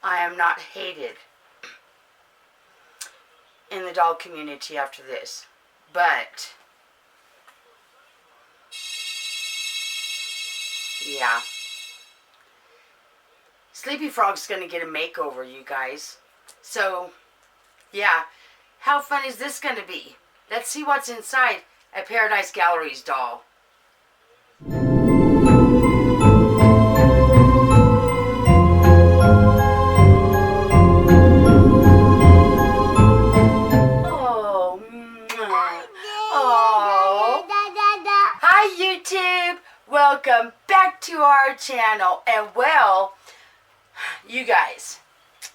I am not hated in the doll community after this. But, yeah. Sleepy Frog's going to get a makeover, you guys. So, yeah. How fun is this going to be? Let's see what's inside a Paradise Galleries doll. Oh, oh. Hi, YouTube. Welcome back to our channel. And well, you guys,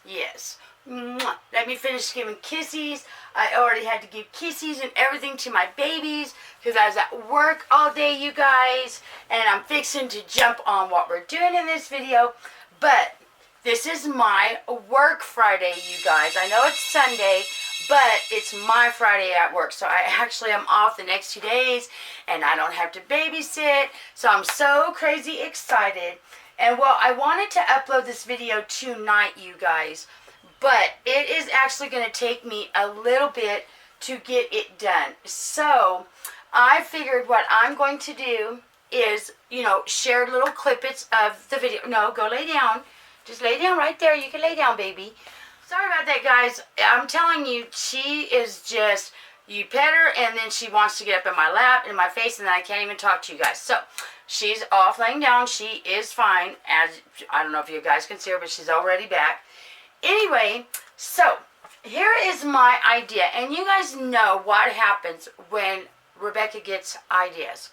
yes. Let me finish giving kisses. I already had to give kisses and everything to my babies because I was at work all day, you guys. And I'm fixing to jump on what we're doing in this video. But this is my work Friday, you guys. I know it's Sunday, but it's my Friday at work. So I actually am off the next 2 days and I don't have to babysit. So I'm so crazy excited. And well, I wanted to upload this video tonight, you guys. But it is actually going to take me a little bit to get it done. So I figured what I'm going to do is, share little clippets of the video. No, go lay down. Just lay down right there. You can lay down, baby. Sorry about that, guys. I'm telling you, she is just, you pet her and then she wants to get up in my lap, in my face, and then I can't even talk to you guys. So she's off laying down. She is fine. As I don't know if you guys can see her, but she's already back. Anyway, so here is my idea, and you guys know what happens when Rebecca gets ideas.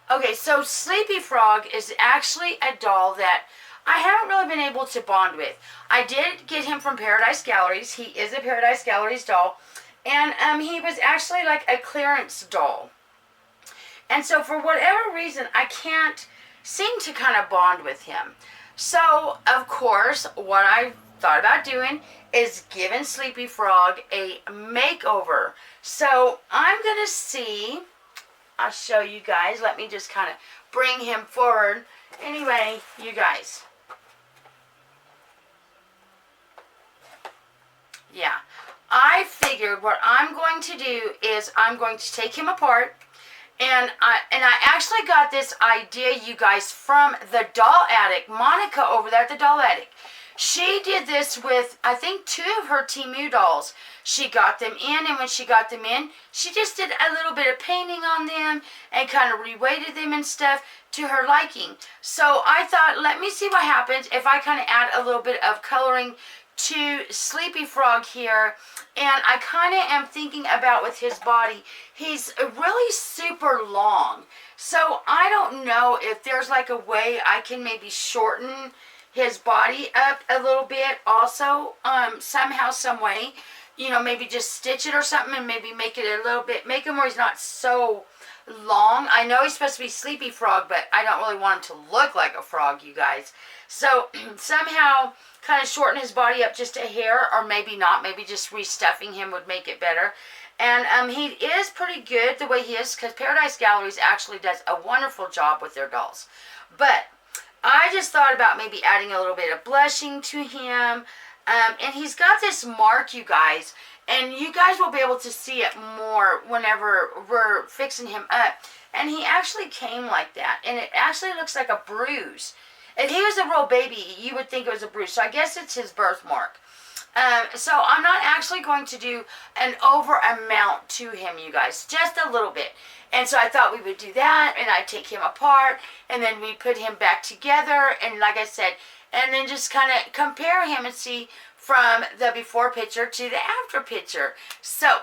Okay, so Sleepy Frog is actually a doll that I haven't really been able to bond with. I did get him from Paradise Galleries. He is a Paradise Galleries doll, and he was actually like a clearance doll. And so for whatever reason, I can't seem to kind of bond with him. So, of course, what I thought about doing is giving Sleepy Frog a makeover. So I'm going to see, I'll show you guys. Let me just kind of bring him forward. Anyway, you guys. Yeah. I figured what I'm going to do is I'm going to take him apart. And I actually got this idea, you guys, from the doll addict, Monica over there at the doll addict. She did this with, I think, 2 of her Temu dolls. She got them in, and when she got them in, she just did a little bit of painting on them and kind of reweighted them and stuff to her liking. So I thought, let me see what happens if I kind of add a little bit of coloring to Sleepy Frog here. And I kind of am thinking about with his body, he's really super long. So I don't know if there's like a way I can maybe shorten his body up a little bit also, somehow, some way, maybe just stitch it or something and maybe make it a little bit, make him where he's not so long. I know he's supposed to be Sleepy Frog, but I don't really want him to look like a frog, you guys. So somehow kind of shorten his body up just a hair, or maybe not, maybe just restuffing him would make it better. And he is pretty good the way he is, because Paradise Galleries actually does a wonderful job with their dolls. But I just thought about maybe adding a little bit of blushing to him. And he's got this mark, you guys. And you guys will be able to see it more whenever we're fixing him up. And he actually came like that. And it actually looks like a bruise. If he was a real baby, you would think it was a bruise. So I guess it's his birthmark. So I'm not actually going to do an over amount to him, you guys. Just a little bit. And so I thought we would do that, and I'd take him apart, and then we put him back together, and like I said, and then just kind of compare him and see from the before picture to the after picture. So,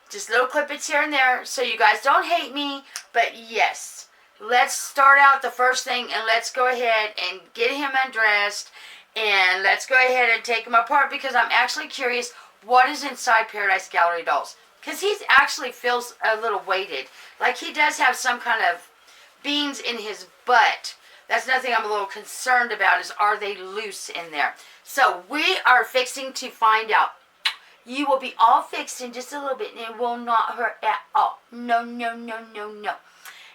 just little clippets here and there, so you guys don't hate me, but yes, let's start out the first thing, and let's go ahead and get him undressed, and let's go ahead and take him apart, because I'm actually curious what is inside Paradise Gallery dolls. Because he actually feels a little weighted. Like he does have some kind of beans in his butt. That's nothing I'm a little concerned about, is are they loose in there. So we are fixing to find out. You will be all fixed in just a little bit, and it will not hurt at all. No, no, no, no, no.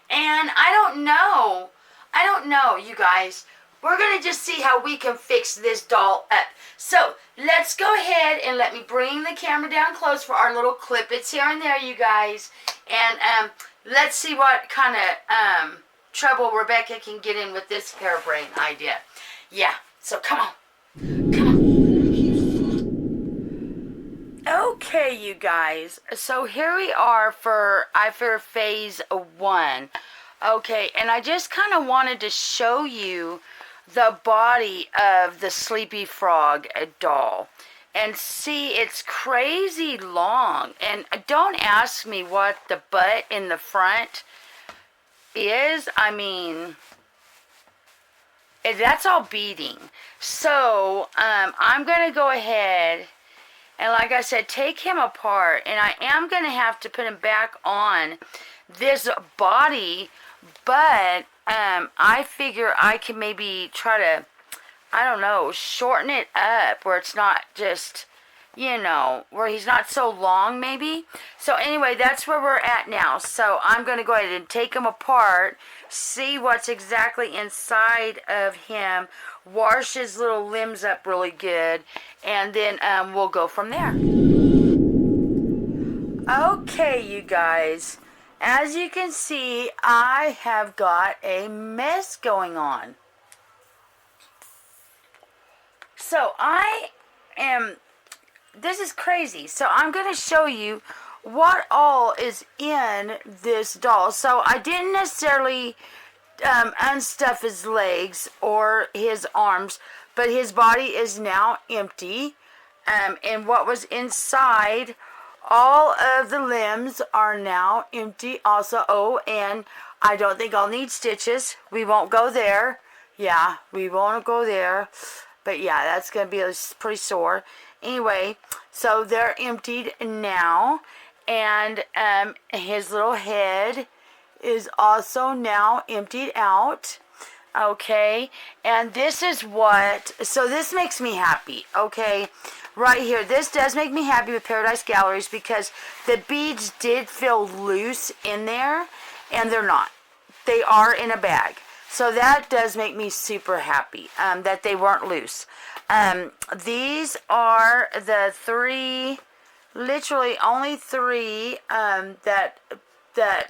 And I don't know, you guys, we're going to just see how we can fix this doll up. So let's go ahead and let me bring the camera down close for our little clip-its here and there, you guys. And let's see what kind of trouble Rebecca can get in with this harebrained idea. Yeah, so come on. Come on. Okay, you guys. So here we are for phase 1. Okay, and I just kind of wanted to show you the body of the Sleepy Frog doll. And see, it's crazy long. And don't ask me what the butt in the front is. I mean, that's all beading. So, I'm going to go ahead and, like I said, take him apart. And I am going to have to put him back on this body. But, I figure I can maybe try to, I don't know, shorten it up where it's not just, you know, where he's not so long maybe. So anyway, that's where we're at now. So I'm going to go ahead and take him apart, see what's exactly inside of him, wash his little limbs up really good, and then we'll go from there. Okay, you guys. As you can see, I have got a mess going on. So this is crazy. So I'm going to show you what all is in this doll. So I didn't necessarily unstuff his legs or his arms, but his body is now empty. And what was inside, all of the limbs are now empty also. Oh, and I don't think I'll need stitches. We won't go there. Yeah, we won't go there. But yeah, that's going to be pretty sore. Anyway, so they're emptied now. And his little head is also now emptied out. Okay, and this is what, so this makes me happy, okay, right here. This does make me happy with Paradise Galleries because the beads did feel loose in there, and they're not. They are in a bag. So that does make me super happy that they weren't loose. These are the 3, literally only 3 that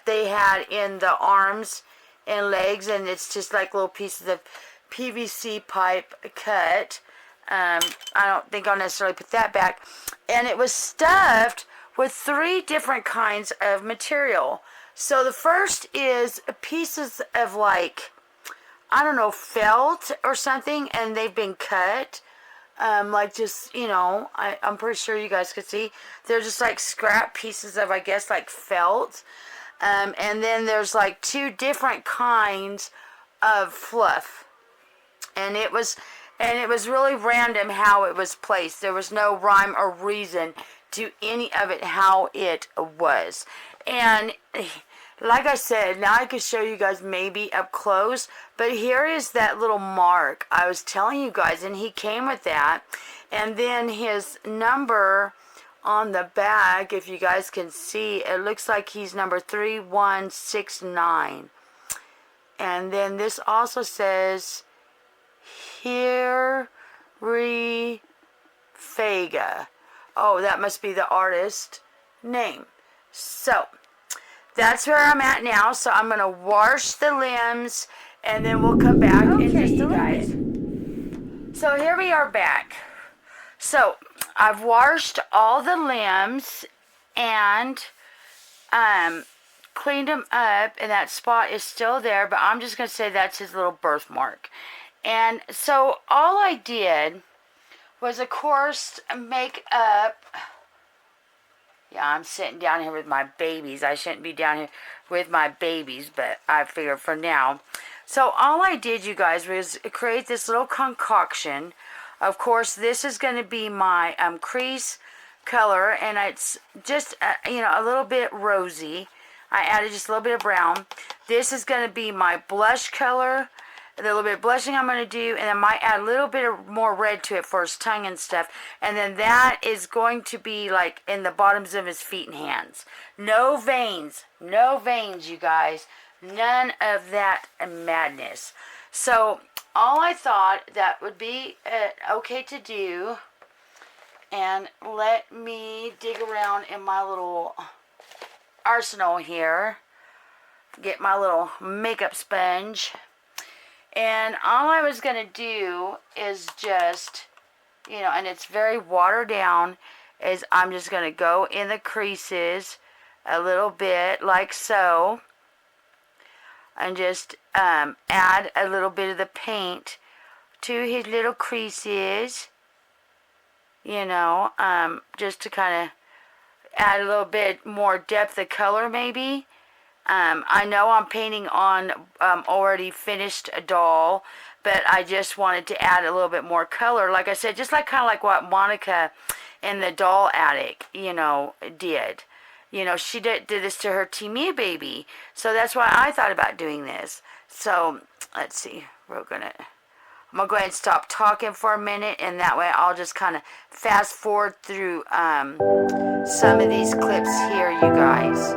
they had in the arms and legs, and it's just like little pieces of PVC pipe cut. I don't think I'll necessarily put that back. And it was stuffed with 3 different kinds of material. So the first is pieces of, like, I don't know, felt or something, and they've been cut. Like, just, you know, I'm pretty sure you guys could see. They're just like scrap pieces of, I guess, like felt. And then there's like 2 different kinds of fluff. And it was really random how it was placed. There was no rhyme or reason to any of it how it was. And like I said, now I could show you guys maybe up close, but here is that little mark I was telling you guys, and he came with that. And then his number on the back, if you guys can see, it looks like he's number 3169. And then this also says here Faga. Oh, that must be the artist name. So that's where I'm at now. So I'm going to wash the limbs, and then we'll come back in just a little bit. So here we are back. So I've washed all the limbs and cleaned them up, and that spot is still there, but I'm just going to say that's his little birthmark. And so all I did was, of course, make up. Yeah, I'm sitting down here with my babies. I shouldn't be down here with my babies, but I figured for now. So all I did, you guys, was create this little concoction. Of course, this is going to be my crease color, and it's just, you know, a little bit rosy. I added just a little bit of brown. This is going to be my blush color. The little bit of blushing I'm going to do, and I might add a little bit of more red to it for his tongue and stuff. And then that is going to be like in the bottoms of his feet and hands. No veins. No veins, you guys. None of that madness. So all I thought that would be okay to do, and let me dig around in my little arsenal here, get my little makeup sponge, and all I was going to do is just, and it's very watered down, is I'm just going to go in the creases a little bit like so, and just add a little bit of the paint to his little creases, just to kind of add a little bit more depth of color maybe. I know I'm painting on already finished a doll, but I just wanted to add a little bit more color. Like I said, just like kind of like what Monica in the doll attic, did. She did this to her Timea baby. So that's why I thought about doing this. So let's see. I'm gonna go ahead and stop talking for a minute, and that way I'll just kind of fast forward through some of these clips here, you guys.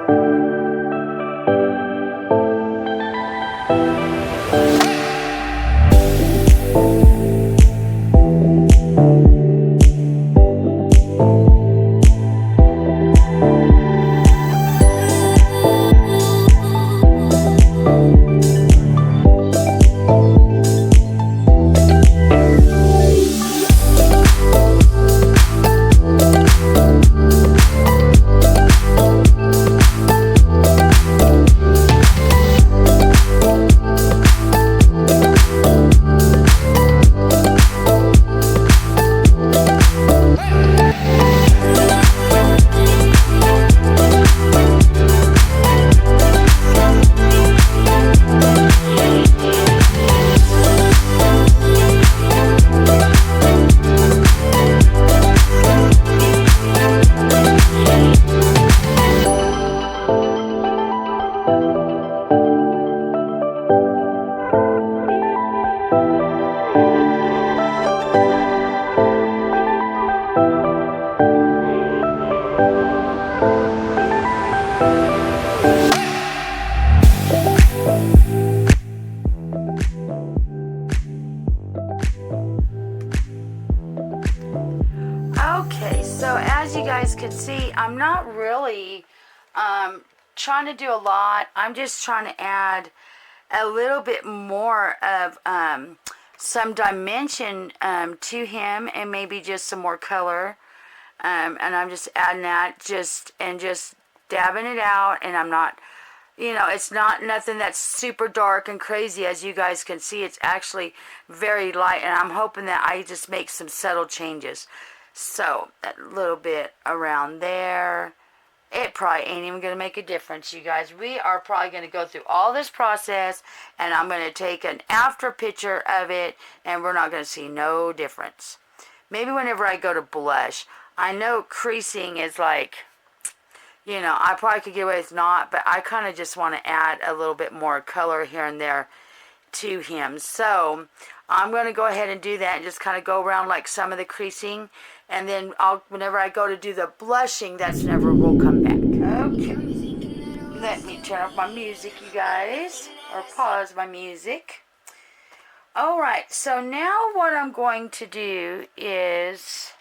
Okay, so as you guys can see, I'm not really trying to do a lot. I'm just trying to add a little bit more of some dimension to him, and maybe just some more color. And I'm just adding that, just dabbing it out, and I'm not, it's not nothing that's super dark and crazy. As you guys can see, it's actually very light, and I'm hoping that I just make some subtle changes. So a little bit around there. It probably ain't even going to make a difference, you guys. We are probably going to go through all this process, and I'm going to take an after picture of it, and we're not going to see no difference. Maybe whenever I go to blush. I know creasing is like, I probably could get away with not, but I kind of just want to add a little bit more color here and there to him. So I'm going to go ahead and do that and just kind of go around like some of the creasing, and then whenever I go to do the blushing, that's whenever we'll come back. Okay, let me turn off my music, you guys, or pause my music. Alright, so now what I'm going to do is,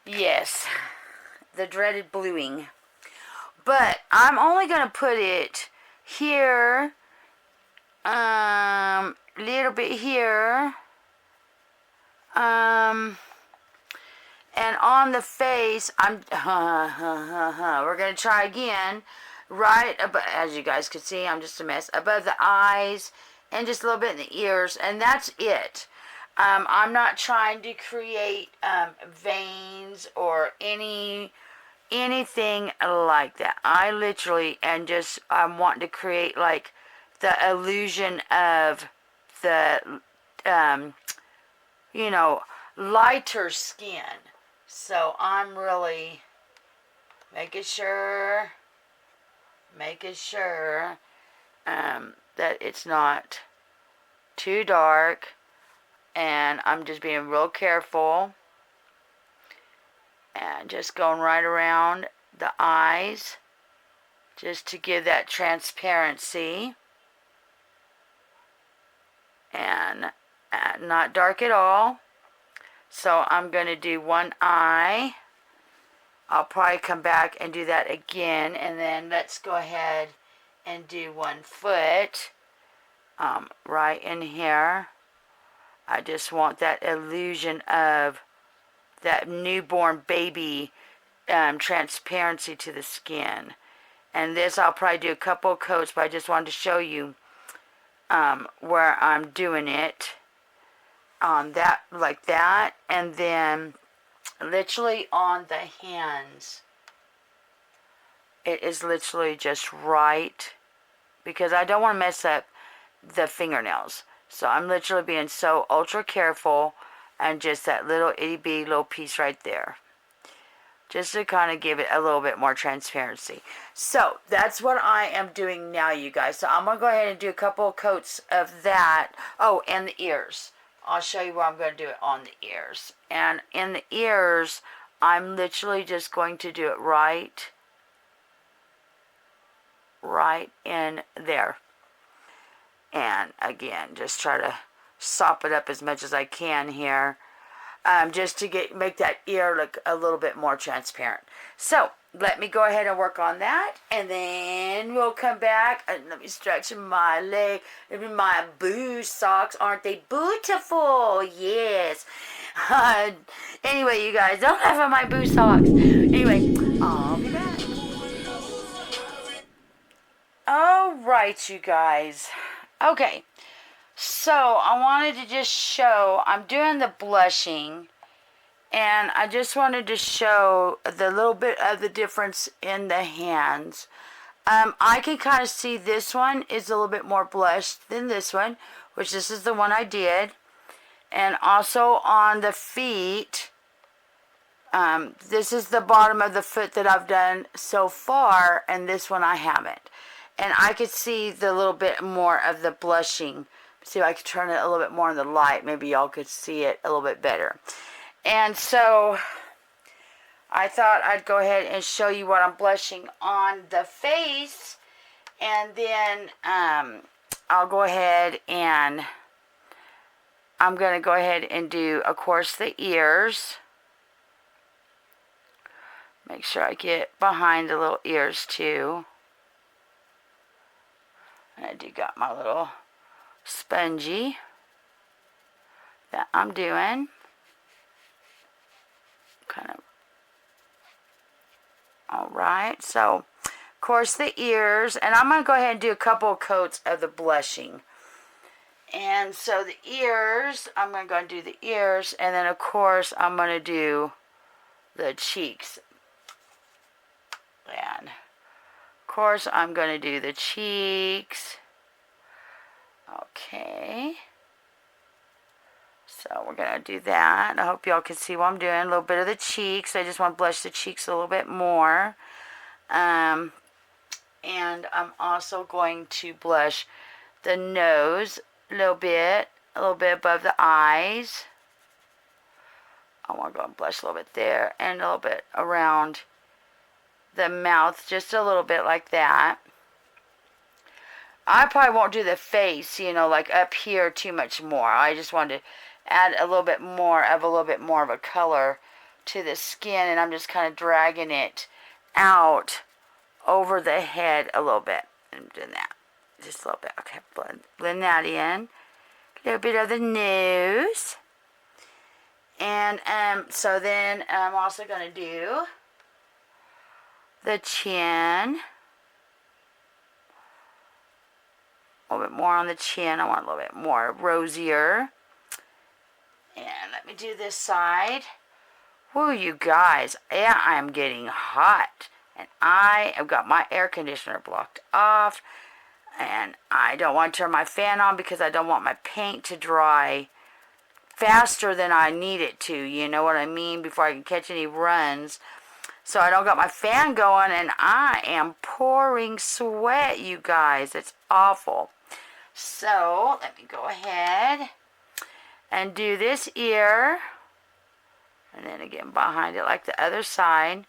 yes, the dreaded bluing, but I'm only going to put it here, little bit here, and on the face, we're going to try again, right above, as you guys can see, I'm just a mess, above the eyes, and just a little bit in the ears, and that's it. I'm not trying to create veins or anything like that. I literally am just, I'm wanting to create like the illusion of the, lighter skin. So I'm really making sure that it's not too dark, and I'm just being real careful and just going right around the eyes just to give that transparency. and not dark at all. So I'm going to do one eye. I'll probably come back and do that again, and then let's go ahead and do one foot right in here. I just want that illusion of that newborn baby transparency to the skin. And this I'll probably do a couple of coats, but I just wanted to show you where I'm doing it on that, like that, and then literally on the hands. It is literally just right, because I don't want to mess up the fingernails. So I'm literally being so ultra careful, and just that little itty bitty little piece right there, just to kind of give it a little bit more transparency. So that's what I am doing now, you guys. So I'm going to go ahead and do a couple of coats of that. Oh, and the ears. I'll show you where I'm going to do it on the ears. And in the ears, I'm literally just going to do it right in there. And again, just try to sop it up as much as I can here. Just to make that ear look a little bit more transparent. So let me go ahead and work on that, and then we'll come back and let me stretch my leg. My boo socks, aren't they beautiful? Yes. Anyway, you guys, don't laugh at my boo socks. Anyway, I'll be back. All right, you guys. Okay. So I wanted to just show, I'm doing the blushing, and I just wanted to show the little bit of the difference in the hands. I can kind of see this one is a little bit more blushed than this one, which this is the one I did. And also on the feet, this is the bottom of the foot that I've done so far, and this one I haven't. And I could see the little bit more of the blushing. See if I could turn it a little bit more in the light. Maybe y'all could see it a little bit better. And so I thought I'd go ahead and show you what I'm blushing on the face. And then I'll go ahead and I'm going to go ahead and do, of course, the ears. Make sure I get behind the little ears too. And I do got my little spongy that I'm doing. Kind of. Alright, so of course the ears, and I'm going to go ahead and do a couple of coats of the blushing. And so the ears, I'm going to go and do the ears, and then of course I'm going to do the cheeks. And of course I'm going to do the cheeks. Okay. So we're going to do that. I hope y'all can see what I'm doing. A little bit of the cheeks. I just want to blush the cheeks a little bit more. And I'm also going to blush the nose a little bit above the eyes. I want to go and blush a little bit there, and a little bit around the mouth, just a little bit like that. I probably won't do the face, you know, like up here too much more. I just wanted to add a little bit more of a color to the skin, and I'm just kind of dragging it out over the head a little bit. I'm doing that just a little bit. Okay, blend that in. A little bit of the nose. And so then I'm also going to do the chin. A little bit more on the chin. I want a little bit more rosier. And let me do this side. Woo, you guys. Yeah, I'm getting hot. And I have got my air conditioner blocked off. And I don't want to turn my fan on because I don't want my paint to dry faster than I need it to. You know what I mean? Before I can catch any runs. So I don't got my fan going, and I am pouring sweat, you guys. It's awful. So let me go ahead and do this ear. And then again behind it like the other side.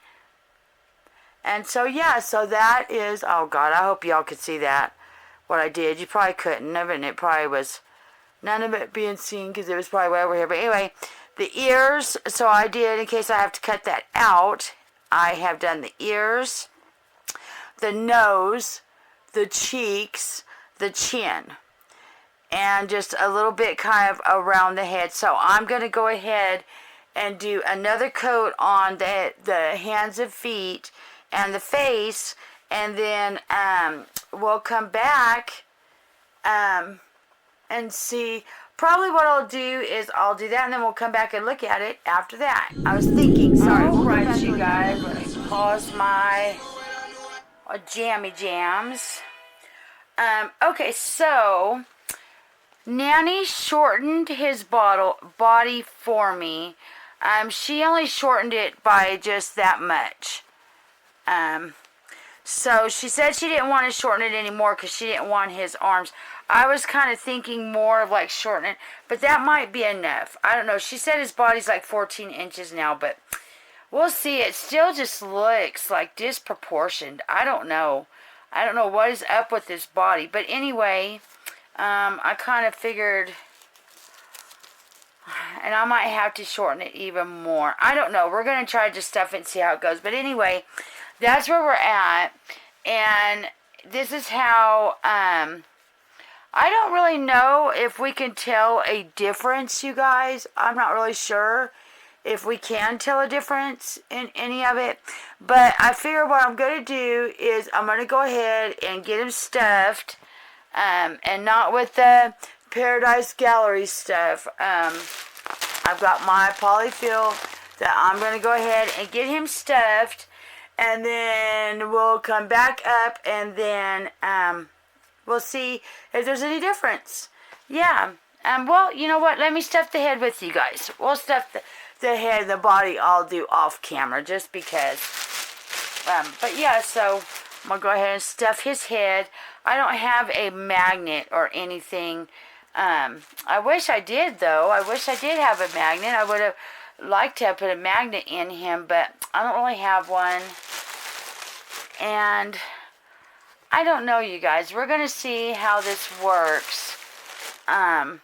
And so yeah, so that is, oh God, I hope y'all could see that, what I did. You probably couldn't, and it probably was None of it being seen because it was probably way over here. But anyway, the ears, so I did, in case I have to cut that out, I have done the ears, the nose, the cheeks, the chin, and just a little bit kind of around the head. So I'm going to go ahead and do another coat on the hands and feet and the face, and then we'll come back and see. Probably what I'll do is I'll do that, and then we'll come back and look at it after that. I was thinking, sorry, right, you guys, let's pause my jammy jams. Okay, so Nanny shortened his body for me. She only shortened it by just that much. So she said she didn't want to shorten it anymore because she didn't want his arms. I was kind of thinking more of like shortening it, but that might be enough. I don't know. She said his body's like 14 inches now, but we'll see. It still just looks like disproportioned. I don't know. I don't know what is up with this body. But anyway, I kind of figured, and I might have to shorten it even more. I don't know. We're going to try to just stuff it and see how it goes. But anyway, that's where we're at. And this is how, I don't really know if we can tell a difference, you guys. I'm not really sure if we can tell a difference in any of it. But I figure what I'm going to do is I'm going to go ahead and get him stuffed. And not with the Paradise Galleries stuff. I've got my polyfill that I'm going to go ahead and get him stuffed. And then we'll come back up and then we'll see if there's any difference. Yeah. Well, you know what? Let me stuff the head with you guys. We'll stuff the head and the body I'll do off camera just because. But yeah, so I'm going to go ahead and stuff his head. I don't have a magnet or anything. I wish I did, though. I wish I did have a magnet. I would have liked to have put a magnet in him, but I don't really have one. And I don't know, you guys. We're going to see how this works. Kind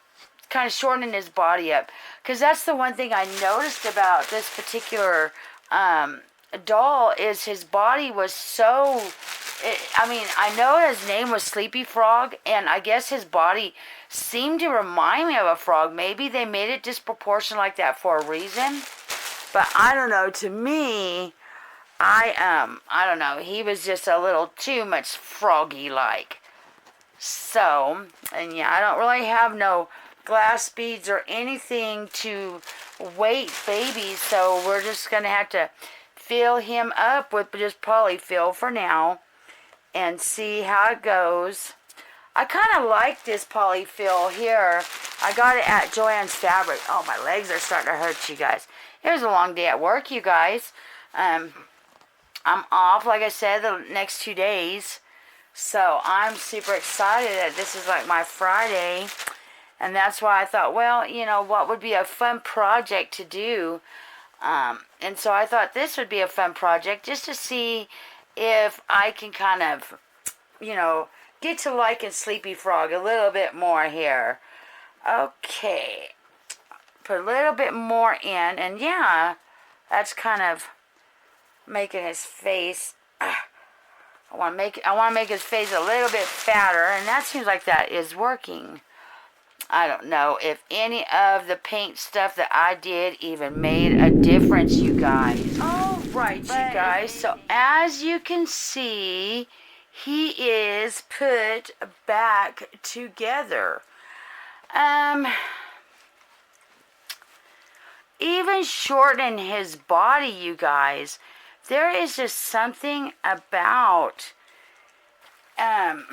of shortening his body up. Because that's the one thing I noticed about this particular doll is his body was so... I know his name was Sleepy Frog, and I guess his body seemed to remind me of a frog. Maybe they made it disproportionate like that for a reason. But I don't know. To me, I don't know. He was just a little too much froggy-like. So, and yeah, I don't really have no glass beads or anything to weight baby, so we're just going to have to fill him up with just polyfill for now. And see how it goes. I kind of like this polyfill here. I got it at Joann's Fabric. Oh, my legs are starting to hurt, you guys. It was a long day at work, you guys. I'm off, like I said, the next 2 days. So I'm super excited that this is like my Friday. And that's why I thought, well, you know, what would be a fun project to do? And so I thought this would be a fun project just to see if I can kind of, you know, get to liking Sleepy Frog a little bit more here. Okay. Put a little bit more in. And yeah, that's kind of making his face... I want to make his face a little bit fatter. And that seems like that is working. I don't know if any of the paint stuff that I did even made a difference, you guys. All right, you guys. So as you can see, he is put back together. Even shortening his body, you guys, there is just something about, I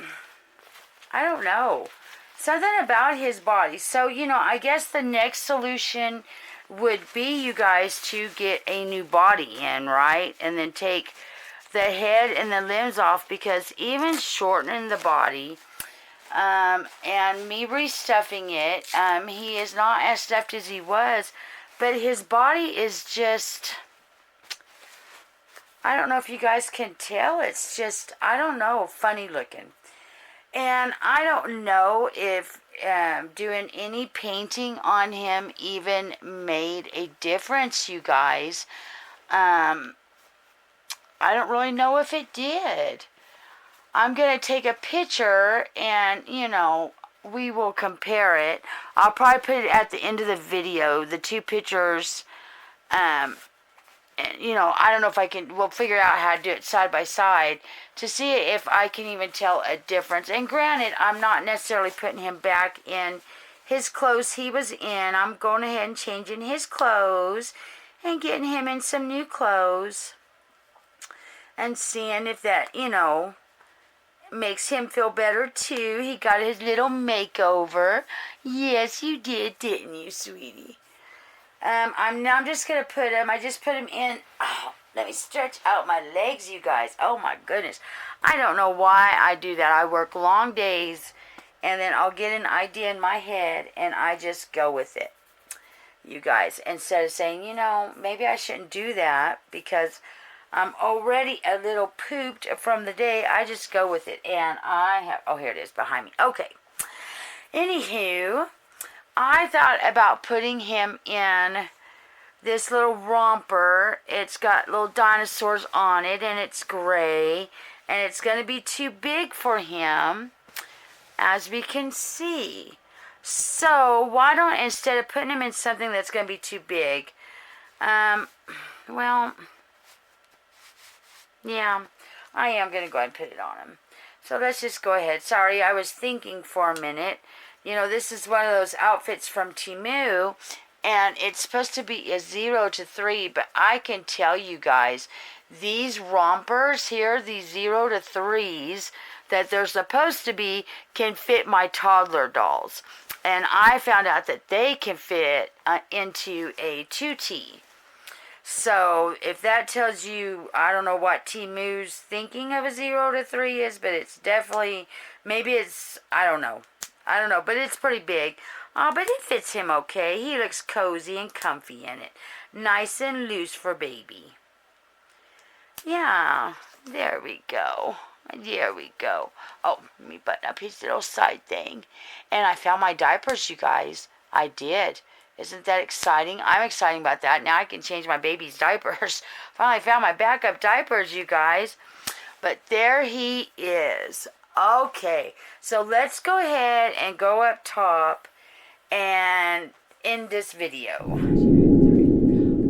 don't know. Something about his body. So, you know, I guess the next solution would be, you guys, to get a new body in, right? And then take the head and the limbs off, because even shortening the body and me restuffing it, he is not as stuffed as he was, but his body is just... I don't know if you guys can tell. It's just, I don't know, funny looking. And I don't know if doing any painting on him even made a difference, you guys. I don't really know if it did. I'm going to take a picture and, you know, we will compare it. I'll probably put it at the end of the video, the two pictures. And, you know, I don't know if I can, we'll figure out how to do it side by side to see if I can even tell a difference. And granted, I'm not necessarily putting him back in his clothes he was in. I'm going ahead and changing his clothes and getting him in some new clothes and seeing if that, you know, makes him feel better too. He got his little makeover. Yes, you did, didn't you, sweetie? I'm just gonna put him. I just put him in. Oh, let me stretch out my legs, you guys. Oh my goodness, I don't know why I do that. I work long days, and then I'll get an idea in my head, and I just go with it, you guys. Instead of saying, you know, maybe I shouldn't do that because I'm already a little pooped from the day. I just go with it. And I have, oh, here it is behind me. Okay. Anywho, I thought about putting him in this little romper. It's got little dinosaurs on it, and it's gray. And it's going to be too big for him, as we can see. So, why don't, instead of putting him in something that's going to be too big, well, yeah, I am going to go ahead and put it on him. So let's just go ahead. Sorry, I was thinking for a minute. You know, this is one of those outfits from Temu, and it's supposed to be a 0 to 3, but I can tell you guys, these rompers here, these 0 to 3s that they're supposed to be, can fit my toddler dolls. And I found out that they can fit into a 2T. So, if that tells you, I don't know what Temu's thinking of a 0 to 3 is, but it's definitely, maybe it's, I don't know, but it's pretty big. But it fits him okay. He looks cozy and comfy in it. Nice and loose for baby. Yeah, there we go. There we go. Oh, let me button up his little side thing. And I found my diapers, you guys. I did. Isn't that exciting? I'm excited about that. Now I can change my baby's diapers. Finally found my backup diapers, you guys. But there he is. Okay, so let's go ahead and go up top and end this video.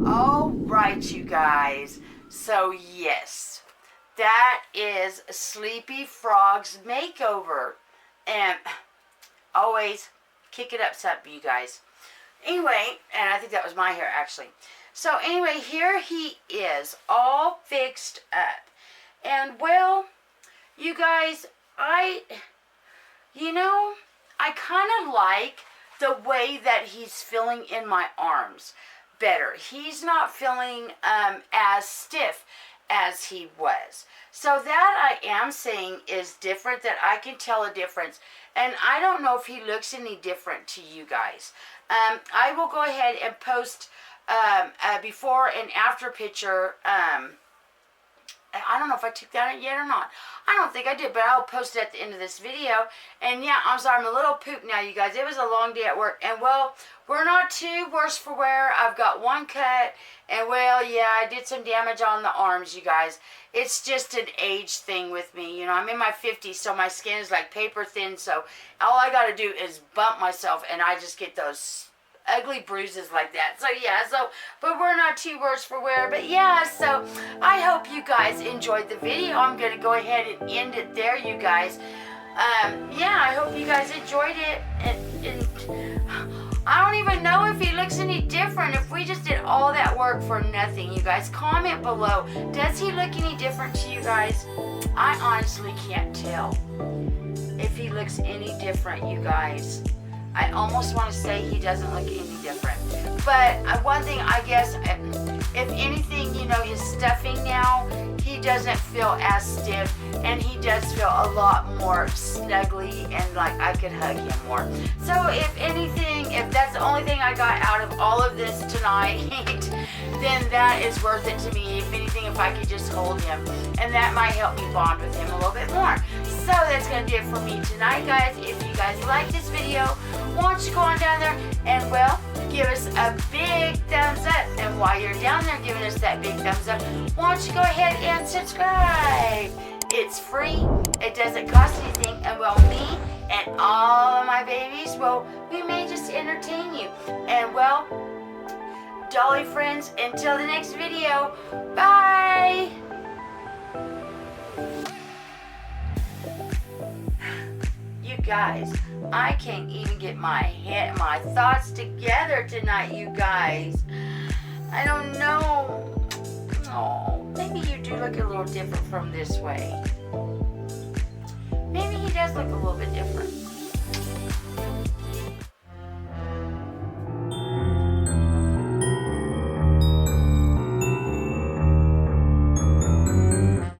All right, you guys. So, yes, that is Sleepy Frog's makeover. And always kick it up something, you guys. Anyway, and I think that was my hair, actually. So, anyway, here he is, all fixed up. And, well, you guys, I kind of like the way that he's feeling in my arms better. He's not feeling as stiff as he was. So that I am saying is different, that I can tell a difference. And I don't know if he looks any different to you guys. I will go ahead and post a before and after picture. I don't know if I took that out yet or not. I don't think I did, but I'll post it at the end of this video. And yeah, I'm sorry, I'm a little pooped now, you guys. It was a long day at work. And well, we're not too worse for wear. I've got one cut. And well, yeah, I did some damage on the arms, you guys. It's just an age thing with me. You know, I'm in my 50s, so my skin is like paper thin. So all I got to do is bump myself, and I just get those ugly bruises like that. So yeah, but we're not too worse for wear. But yeah, so I hope you guys enjoyed the video. I'm gonna go ahead and end it there, you guys. Yeah, I hope you guys enjoyed it. And I don't even know if he looks any different, if we just did all that work for nothing, you guys. Comment below, does he look any different to you guys? I honestly can't tell if he looks any different, you guys. I almost want to say he doesn't look any different. But one thing, I guess, if anything, you know, his stuffing now, he doesn't feel as stiff, and he does feel a lot more snuggly, and like I could hug him more. So if anything, if that's the only thing I got out of all of this tonight, then that is worth it to me. If anything, if I could just hold him, and that might help me bond with him a little bit more. So that's going to do it for me tonight, guys. If you guys like this video, why don't you go on down there and, well, give us a big thumbs up. And while you're down there giving us that big thumbs up, why don't you go ahead and subscribe. It's free. It doesn't cost anything. And, well, me and all of my babies, well, we may just entertain you. And, well, Dolly friends, until the next video, bye. You guys, I can't even get my thoughts together tonight, you guys. I don't know. Oh, maybe you do look a little different from this way. Maybe he does look a little bit different.